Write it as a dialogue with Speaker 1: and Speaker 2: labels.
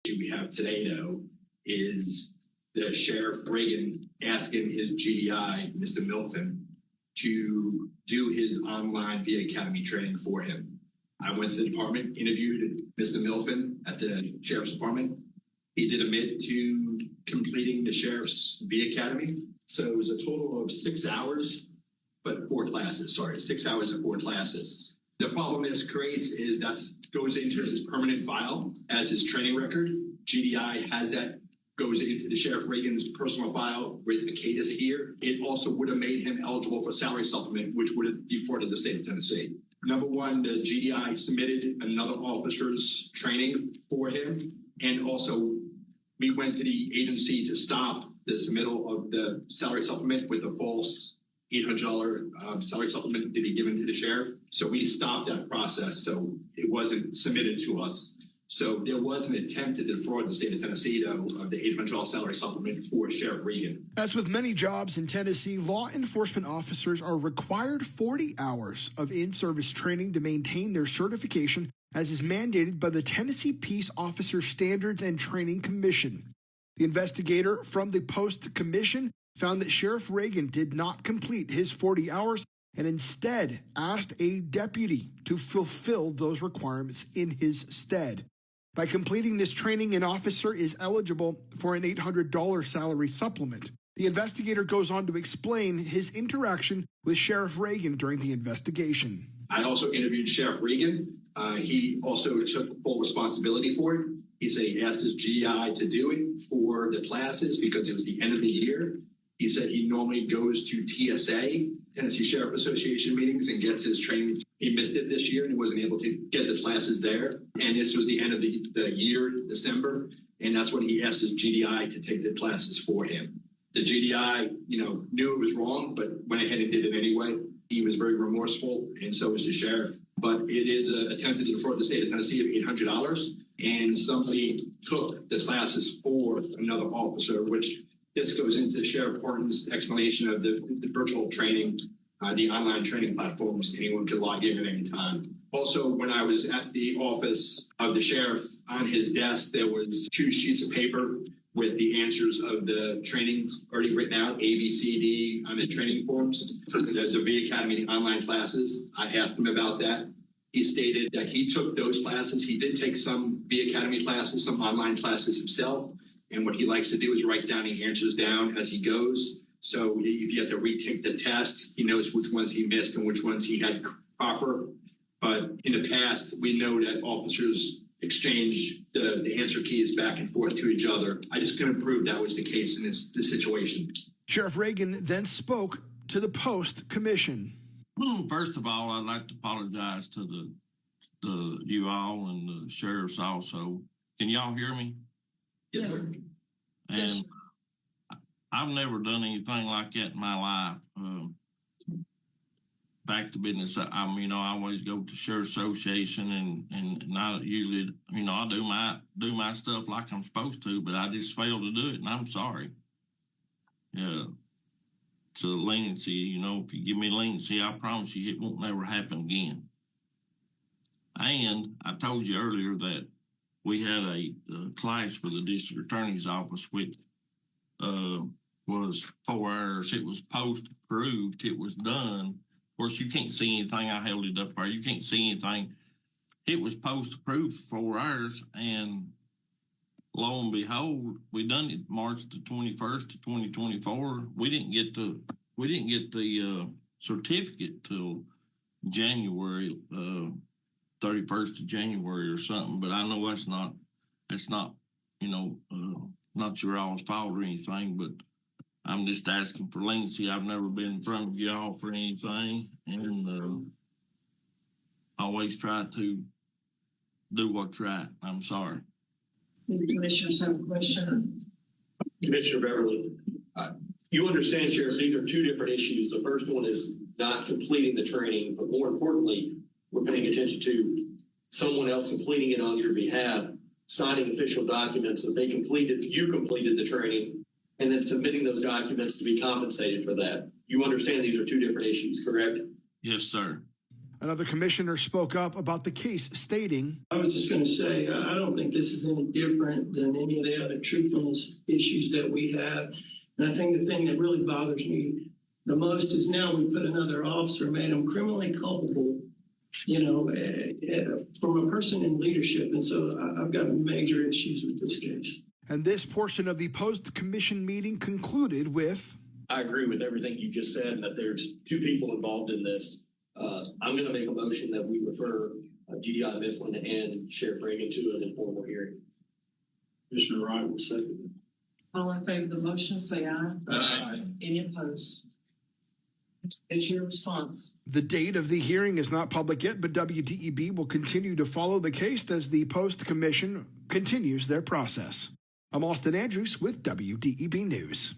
Speaker 1: we have today, though, is the Sheriff Reagan asking his GDI, Mr. Milfin, to do his online VA Academy training for him. I went to the department, interviewed Mr. Milfin at the Sheriff's Department. He did admit to completing the Sheriff's VA Academy. So it was a total of 6 hours, but 4 classes. 6 hours and 4 classes. The problem this creates is that goes into his permanent file as his training record. GDI has that, goes into the Sheriff Reagan's personal file with Acatus here. It also would have made him eligible for salary supplement, which would have defrauded the state of Tennessee. Number one, the GDI submitted another officer's training for him. And also, we went to the agency to stop the submittal of the salary supplement with a false $800 salary supplement to be given to the sheriff. So we stopped that process. So it wasn't submitted to us. So there was an attempt to defraud the state of Tennessee, though, of the $800 salary supplement for Sheriff Reagan.
Speaker 2: As with many jobs in Tennessee, law enforcement officers are required 40 hours of in-service training to maintain their certification, as is mandated by the Tennessee Peace Officer Standards and Training Commission. The investigator from the Post Commission found that Sheriff Reagan did not complete his 40 hours and instead asked a deputy to fulfill those requirements in his stead. By completing this training, an officer is eligible for an $800 salary supplement. The investigator goes on to explain his interaction with Sheriff Reagan during the investigation.
Speaker 1: I also interviewed Sheriff Reagan. He also took full responsibility for it. He said he asked his GI to do it for the classes because it was the end of the year. He said he normally goes to TSA, Tennessee Sheriff Association meetings, and gets his training. He missed it this year and he wasn't able to get the classes there. And this was the end of the year, December, and that's when he asked his GDI to take the classes for him. The GDI, knew it was wrong, but went ahead and did it anyway. He was very remorseful, and so was the sheriff. But it is attempted to defraud the state of Tennessee of $800, and somebody took the classes for another officer, which this goes into Sheriff Horton's explanation of the virtual training, the online training platforms. Anyone can log in at any time. Also, when I was at the office of the sheriff, on his desk, there was 2 sheets of paper with the answers of the training already written out, A, B, C, D, on the training forms for the VA Academy online classes. I asked him about that. He stated that he took those classes. He did take some VA Academy classes, some online classes himself. And what he likes to do is write down the answers down as he goes. So if you have to retake the test, he knows which ones he missed and which ones he had proper. But in the past, we know that officers exchange the answer keys back and forth to each other. I just couldn't prove that was the case in this situation.
Speaker 2: Sheriff Reagan then spoke to the Post Commission.
Speaker 3: First of all, I'd like to apologize to you all and the sheriffs also. Can y'all hear me?
Speaker 1: Yes, sir.
Speaker 3: And yes. I've never done anything like that in my life. Back to business. I always go to Sheriff Association and I usually, I do my stuff like I'm supposed to, but I just failed to do it, and I'm sorry. Yeah. To leniency, if you give me leniency, I promise you it won't never happen again. And I told you earlier that we had a class for the district attorney's office, which was 4 hours. It was post-approved. It was done. Of course, you can't see anything. I held it up there. You can't see anything. It was post-approved for 4 hours, and lo and behold, we done it March the 21st, 2024. We didn't get the certificate till January 31st of January or something. But I know that's not not your all's fault or anything. But I'm just asking for leniency. I've never been in front of y'all for anything, and always try to do what's right. I'm sorry.
Speaker 4: The commissioners have a question.
Speaker 5: Commissioner Beverly, you understand, Sheriff, these are 2 different issues. The first one is not completing the training, but more importantly, we're paying attention to someone else completing it on your behalf, signing official documents that you completed the training, and then submitting those documents to be compensated for that. You understand these are 2 different issues, correct?
Speaker 3: Yes, sir.
Speaker 2: Another commissioner spoke up about the case, stating,
Speaker 6: I was just going to say, I don't think this is any different than any of the other truthfulness issues that we have. And I think the thing that really bothers me the most is now we put another officer, made him criminally culpable, from a person in leadership. And so I've got major issues with this case.
Speaker 2: And this portion of the post-commission meeting concluded with,
Speaker 5: I agree with everything you just said, and that there's two people involved in this. I'm going to make a motion that we refer GDI Mifflin and Sheriff Reagan to an informal hearing. Commissioner Wright will second.
Speaker 4: All in favor of the motion, say aye.
Speaker 5: Aye.
Speaker 4: Any opposed? Is your response?
Speaker 2: the date of the hearing is not public yet, but WDEB will continue to follow the case as the post-commission continues their process. I'm Austin Andrews with WDEB News.